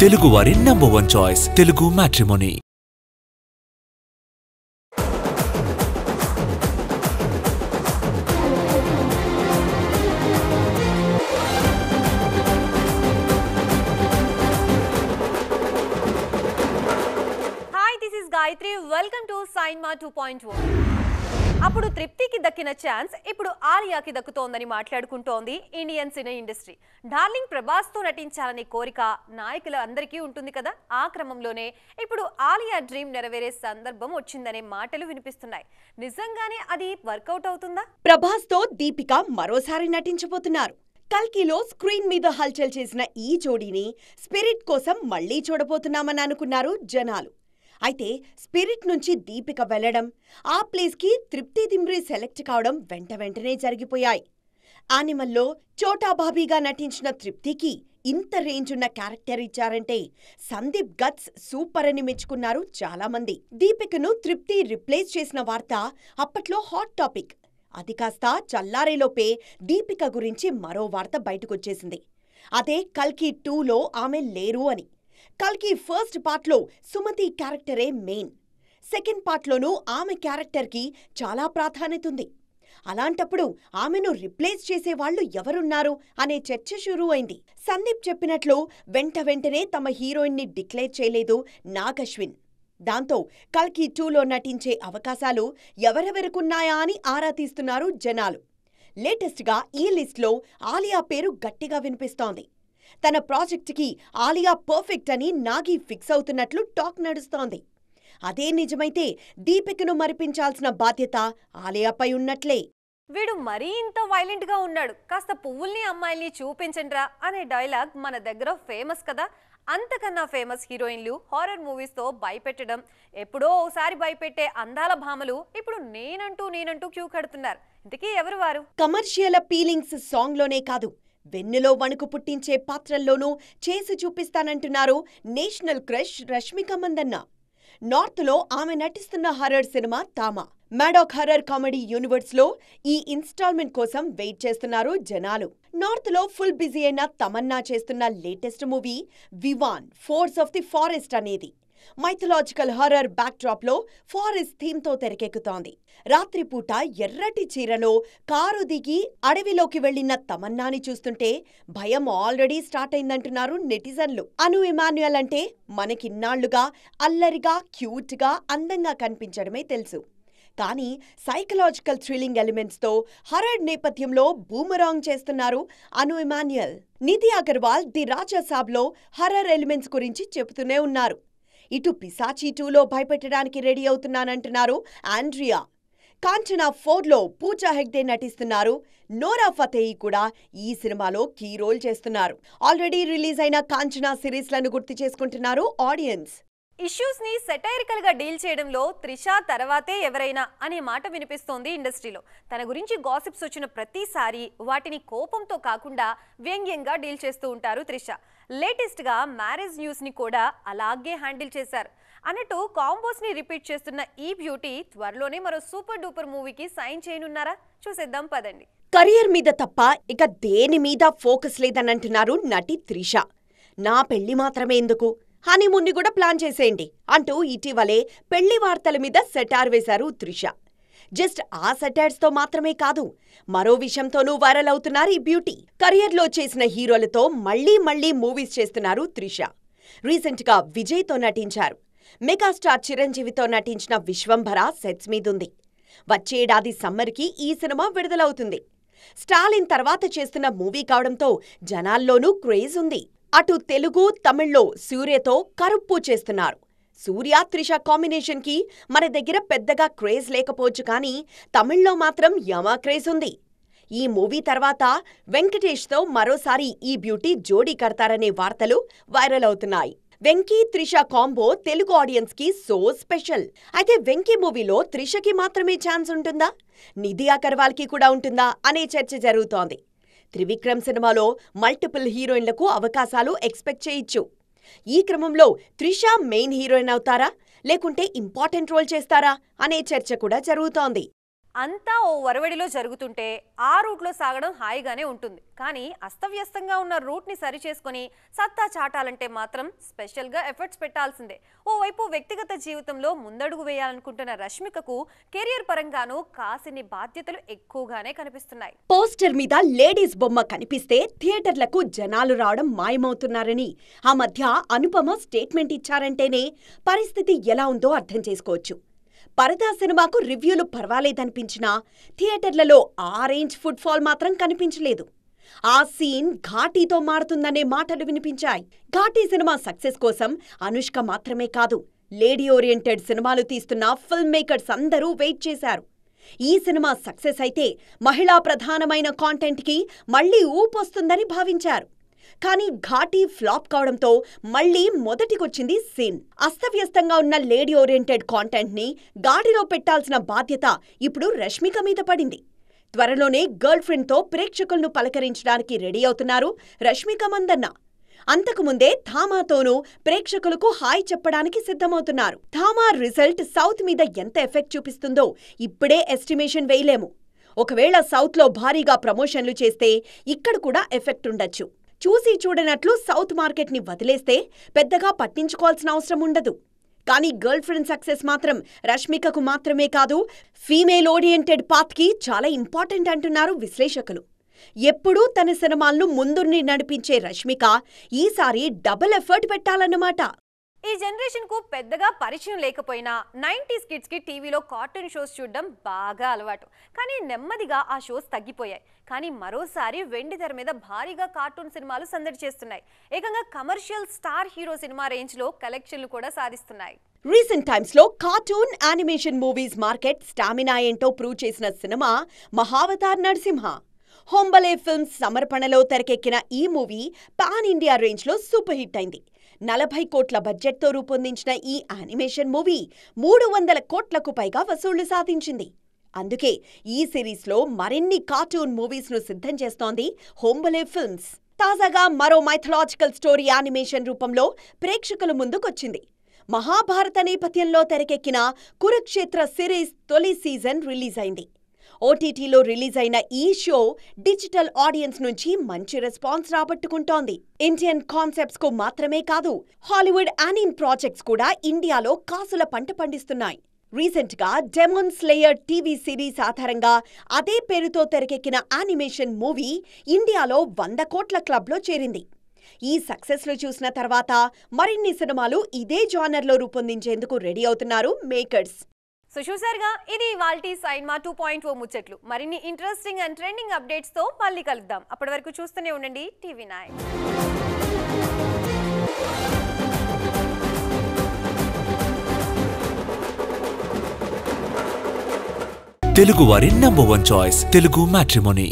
తెలుగువారి #1 choice Telugu matrimony. Hi, this is Gayatri. Welcome to Cinema 2.1. అప్పుడు తృప్తికి దక్కిన ఛాన్స్ ఇప్పుడు ఆలియాకి దక్కుతోందని మాట్లాడుకుంటోంది ఇండియన్ సినీ ఇండస్ట్రీ. డార్లింగ్ ప్రభాస్తో నటించాలనే కోరిక నాయకుల అందరికీ ఉంటుంది కదా. ఆ క్రమంలోనే ఇప్పుడు ఆలియా డ్రీమ్ నెరవేరే సందర్భం వచ్చిందనే మాటలు వినిపిస్తున్నాయి. నిజంగానే అది వర్కౌట్ అవుతుందా? ప్రభాస్తో దీపిక మరోసారి నటించబోతున్నారు. కల్కిలో స్క్రీన్ మీద హల్చల్ చేసిన ఈ జోడీని స్పిరిట్ కోసం మళ్లీ చూడబోతున్నామని అనుకున్నారు జనాలు. అయితే స్పిరిట్ నుంచి దీపిక వెళ్లడం, ఆ ప్లేస్కి తృప్తి దిమ్రీ సెలెక్ట్ కావడం వెంటనే జరిగిపోయాయి. యానిమల్లో చోటా బాబీగా నటించిన తృప్తికి ఇంత రేంజ్ ఉన్న క్యారెక్టర్ ఇచ్చారంటే సందీప్ గట్స్ సూపర్ అని మెచ్చుకున్నారు చాలా మంది. దీపికను తృప్తి రిప్లేస్ చేసిన వార్త అప్పట్లో హాట్ టాపిక్. అది కాస్త చల్లారేలోపే దీపిక గురించి మరో వార్త బయటకొచ్చేసింది. అదే కల్కి 2లో ఆమె లేరు అని. కల్కి ఫస్ట్ పార్ట్లో సుమతి క్యారెక్టరే మెయిన్. సెకండ్ పార్ట్లోనూ ఆమె క్యారెక్టర్కి చాలా ప్రాధాన్యత ఉంది. అలాంటప్పుడు ఆమెను రిప్లేస్ చేసేవాళ్లు ఎవరున్నారు అనే చర్చ షురూ అయింది. సందీప్ చెప్పినట్లు వెంటనే తమ హీరోయిన్ని డిక్లేర్ చేయలేదు నాగశ్విన్. దాంతో కల్కి 2లో నటించే అవకాశాలు ఎవరెవరికున్నాయా అని ఆరా తీస్తున్నారు జనాలు. లేటెస్ట్గా ఈ లిస్ట్లో ఆలియా పేరు గట్టిగా వినిపిస్తోంది. తన ప్రాజెక్టుకి ఆలియా పర్ఫెక్ట్ అని నాగి ఫిక్స్ అవుతున్నట్లు టాక్ నడుస్తోంది. అదే నిజమైతే దీపికను మరిపించాల్సిన బాధ్యత ఆలియాపై ఉన్నట్లే. వీడు మరీ ఇంత వైలెంట్ గా ఉన్నాడు, కాస్త పువ్వుల్ని అమ్మాయిల్ని చూపించండ్రా అనే డైలాగ్ మన దగ్గర ఫేమస్ కదా. అంతకన్నా ఫేమస్ హీరోయిన్లు హారర్ మూవీస్ తో భయపెట్టడం, ఎప్పుడో ఓసారి భయపెట్టే అందాల భామలు ఇప్పుడు నేనంటూ క్యూ కడుతున్నారు. ఇంతకీ ఎవరు వారు? కమర్షియల్ పీలింగ్స్ సాంగ్లోనే కాదు, వెన్నులో వణుకు పుట్టించే పాత్రల్లోనూ చేసి చూపిస్తానంటున్నారు నేషనల్ క్రష్ రష్మిక మందన్న. నార్త్లో ఆమె నటిస్తున్న horror cinema Thama. Maddock horror comedy యూనివర్స్లో ఈ ఇన్స్టాల్మెంట్ కోసం వెయిట్ చేస్తున్నారు జనాలు. నార్త్లో ఫుల్ బిజీ అయిన తమన్నా చేస్తున్న latest movie Vvan force of the forest అనేది. మైథలాజికల్ హర్రర్ బ్యాక్డ్రాప్లో ఫారెస్ట్ థీమ్తో తెరకెక్కుతోంది. రాత్రిపూట ఎర్రటి చీరలో కారు దిగి అడవిలోకి వెళ్లిన తమన్నాని చూస్తుంటే భయం ఆల్రెడీ స్టార్ట్ అయిందంటున్నారు నెటిజన్లు. అను ఇమాన్యుయల్ అంటే మనకిన్నాళ్లుగా అల్లరిగా, క్యూట్గా, అందంగా కనిపించడమే తెలుసు. కానీ సైకలాజికల్ థ్రిల్లింగ్ ఎలిమెంట్స్తో హర్రర్ నేపథ్యంలో బూమరాంగ్ చేస్తున్నారు అను ఇమాన్యుయల్. నిధి అగర్వాల్ ది రాజా సాబ్లో హర్రర్ ఎలిమెంట్స్ గురించి చెబుతూనే ఉన్నారు. ఇటు పిశాచి 2లో భయపెట్టడానికి రెడీ అవుతున్నానంటున్నారు ఆండ్రియా. కాంచనా 4లో పూజా హెగ్డే నటిస్తున్నారు. నోరా ఫతేహి కూడా ఈ సినిమాలో కీ రోల్ చేస్తున్నారు. ఆల్రెడీ రిలీజ్ అయిన కాంచనా సిరీస్లను గుర్తు చేసుకుంటున్నారు ఆడియన్స్. ఇష్యూస్ ని సెటైరికల్ గా డీల్ చేయడంలో త్రిష తర్వాతే ఎవరైనా అనే మాట వినిపిస్తోంది ఇండస్ట్రీలో. తన గురించి గాసిప్స్ వచ్చిన ప్రతిసారి వాటిని కోపంతో కాకుండా వ్యంగ్యంగా డీల్ చేస్తూ ఉంటారు త్రిష. లేటెస్ట్ గా మ్యారేజ్ న్యూస్ ని కూడా అలాగే హ్యాండిల్ చేశారు. అన్నట్టు కాంబోస్ ని రిపీట్ చేస్తున్న ఈ బ్యూటీ త్వరలోనే మరో సూపర్ డూపర్ మూవీకి సైన్ చేయనున్నారా? చూసేద్దాం పదండి. కెరియర్ మీద తప్ప ఇక దేని మీద ఫోకస్ లేదనంటున్నారు నటి త్రిష. నా పెళ్లి మాత్రమే ఎందుకు, హనీమూన్ని కూడా ప్లాన్ చేసేయండి అంటూ ఇటీవలే పెళ్లి వార్తల మీద సెటార్ వేశారు త్రిష. జస్ట్ ఆ సెటార్స్తో మాత్రమే కాదు, మరో విషయంతోనూ వైరల్ అవుతున్నారు ఈ బ్యూటీ. కెరియర్లో చేసిన హీరోలతో మళ్లీ మూవీస్ చేస్తున్నారు త్రిష. రీసెంట్గా విజయ్తో నటించారు. మెగాస్టార్ చిరంజీవితో నటించిన విశ్వంభర సెట్స్ మీదుంది. వచ్చేడాది సమ్మర్కి ఈ సినిమా విడుదలవుతుంది. స్టాలిన్ తర్వాత చేస్తున్న మూవీ కావడంతో జనాల్లోనూ క్రేజ్ ఉంది. అటు తెలుగు, తమిళ్లో సూర్యతో కరుప్పు చేస్తున్నారు. సూర్య త్రిష కాంబినేషన్కి మన దగ్గర పెద్దగా క్రేజ్ లేకపోవచ్చు, కానీ తమిళ్లో మాత్రం యమా క్రేజ్ ఉంది. ఈ మూవీ తర్వాత వెంకటేష్తో మరోసారి ఈ బ్యూటీ జోడీ కడతారనే వార్తలు వైరల్ అవుతున్నాయి. వెంకీ త్రిష కాంబో తెలుగు ఆడియన్స్కి సో స్పెషల్. అయితే వెంకీ మూవీలో త్రిషకి మాత్రమే ఛాన్స్ ఉంటుందా, నిధి అగర్వాల్కి కూడా ఉంటుందా అనే చర్చ జరుగుతోంది. త్రివిక్రమ్ సినిమాలో మల్టిపుల్ హీరోయిన్లకు అవకాశాలు ఎక్స్పెక్ట్ చేయొచ్చు. ఈ క్రమంలో త్రిష మెయిన్ హీరోయిన్ అవుతారా, లేకుంటే ఇంపార్టెంట్ రోల్ చేస్తారా అనే చర్చ కూడా జరుగుతోంది. అంతా ఓ వరవడిలో జరుగుతుంటే ఆ రూట్లో సాగడం హాయిగానే ఉంటుంది. కానీ అస్తవ్యస్తంగా ఉన్న రూట్ని సరిచేసుకొని సత్తా చాటాలంటే మాత్రం స్పెషల్గా ఎఫర్ట్స్ పెట్టాల్సిందే. ఓవైపు వ్యక్తిగత జీవితంలో ముందడుగు వేయాలనుకుంటున్న రష్మికకు కెరియర్ పరంగానూ కాసిని బాధ్యతలు ఎక్కువగానే కనిపిస్తున్నాయి. పోస్టర్ మీద లేడీస్ బొమ్మ కనిపిస్తే థియేటర్లకు జనాలు రావడం మాయమవుతున్నారని ఆ మధ్య అనుపమ స్టేట్మెంట్ ఇచ్చారంటేనే పరిస్థితి ఎలా ఉందో అర్థం చేసుకోవచ్చు. పరదా సినిమాకు రివ్యూలు పర్వాలేదనిపించినా థియేటర్లలో ఆ రేంజ్ ఫుట్ఫాల్ మాత్రం కనిపించలేదు. ఆ సీన్ ఘాటీతో మారుతుందనే మాటలు వినిపించాయి. ఘాటీ సినిమా సక్సెస్ కోసం అనుష్క మాత్రమే కాదు, లేడీ ఓరియంటెడ్ సినిమాలు తీస్తున్న ఫిల్మ్ మేకర్స్ అందరూ వెయిట్ చేశారు. ఈ సినిమా సక్సెస్ అయితే మహిళా ప్రధానమైన కాంటెంట్కి మళ్లీ ఊపొస్తుందని భావించారు. కానీ ఘాటీ ఫ్లాప్ కావడంతో మళ్లీ మొదటికొచ్చింది సీన్. అస్తవ్యస్తంగా ఉన్న లేడీ ఓరియంటెడ్ కాంటెంట్ని గాడిలో పెట్టాల్సిన బాధ్యత ఇప్పుడు రష్మిక మీద పడింది. త్వరలోనే గర్ల్ ఫ్రెండ్తో ప్రేక్షకులను పలకరించడానికి రెడీ అవుతున్నారు రష్మిక మందన్న. అంతకుముందే థామాతోనూ ప్రేక్షకులకు హాయ్ చెప్పడానికి సిద్ధమవుతున్నారు. థామా రిజల్ట్ సౌత్ మీద ఎంత ఎఫెక్ట్ చూపిస్తుందో ఇప్పుడే ఎస్టిమేషన్ వేయలేము. ఒకవేళ సౌత్లో భారీగా ప్రమోషన్లు చేస్తే ఇక్కడ కూడా ఎఫెక్ట్ ఉండొచ్చు. చూసి చూడనట్లు సౌత్ మార్కెట్ని వదిలేస్తే పెద్దగా పట్టించుకోవాల్సిన అవసరం ఉండదు. కానీ గర్ల్ ఫ్రెండ్ సక్సెస్ మాత్రం రష్మికకు మాత్రమే కాదు, ఫీమేల్ ఓరియంటెడ్ పాత్కి చాలా ఇంపార్టెంట్ అంటున్నారు విశ్లేషకులు. ఎప్పుడూ తన సినిమాలను ముందుని నడిపించే రష్మిక ఈసారి డబుల్ ఎఫర్ట్ పెట్టాలన్నమాట. ఈ జనరేషన్ కు పెద్దగా పరిచయం లేకపోయినా 90s కిడ్స్ కి టీవీలో కార్టూన్ షోస్ చూడడం బాగా అలవాటు. కానీ నెమ్మదిగా ఆ షోస్ తగ్గిపోయాయి. కానీ మరోసారి వెండి తెర మీద భారీగా కార్టూన్ సినిమాలు సందడి చేస్తున్నాయి. ఏకంగా commercial star hero cinema range లో కలెక్షన్లు కూడా సాధిస్తున్నాయి. రీసెంట్ టైమ్స్ లో cartoon animation movies market stamina ఏంటో ప్రూవ్ చేసిన సినిమా మహావతార్ నరసింహ. హోంబలే ఫిల్మ్స్ సమర్పణలో తెరకెక్కిన ఈ మూవీ పాన్ ఇండియా రేంజ్ లో సూపర్ హిట్ అయింది. 40 కోట్ల బడ్జెట్తో రూపొందించిన ఈ యానిమేషన్ మూవీ 300 కోట్లకు పైగా వసూళ్లు సాధించింది. అందుకే ఈ సిరీస్లో మరిన్ని కార్టూన్ మూవీస్ను సిద్ధం చేస్తోంది హోంబలే ఫిల్మ్స్. తాజాగా మరో మైథలాజికల్ స్టోరీ యానిమేషన్ రూపంలో ప్రేక్షకుల ముందుకొచ్చింది. మహాభారత నేపథ్యంలో తెరకెక్కిన కురుక్షేత్ర సిరీస్ తొలి సీజన్ రిలీజ్ అయింది. ఓటీటీలో రిలీజ్ అయిన ఈ షో డిజిటల్ ఆడియన్స్ నుంచి మంచి రెస్పాన్స్ రాబట్టుకుంటోంది. ఇండియన్ కాన్సెప్ట్స్ కు మాత్రమే కాదు, హాలీవుడ్ యానిమ్ ప్రాజెక్ట్స్ కూడా ఇండియాలో కాసుల పంట పండిస్తున్నాయి. రీసెంట్ గా డెమోన్ స్లేయర్ టీవీ సిరీస్ ఆధారంగా అదే పేరుతో తెరకెక్కిన యానిమేషన్ మూవీ ఇండియాలో 100 కోట్ల క్లబ్లో చేరింది. ఈ సక్సెస్లు చూసిన తర్వాత మరిన్ని సినిమాలు ఇదే జానర్లో రూపొందించేందుకు రెడీ అవుతున్నారు మేకర్స్. సో చూసారుగా, ఇది ఇవాల్టి సైన్మా 2.0 ముచ్చట్లు. మరిన్ని ఇంట్రెస్టింగ్ అండ్ ట్రెండింగ్ అప్డేట్స్ తో మళ్ళీ కలుద్దాం. అప్పటి వరకు చూస్తూనే ఉండండి TV9. తెలుగు వారి నంబర్ 1 చాయిస్ తెలుగు మ్యాట్రిమోనీ.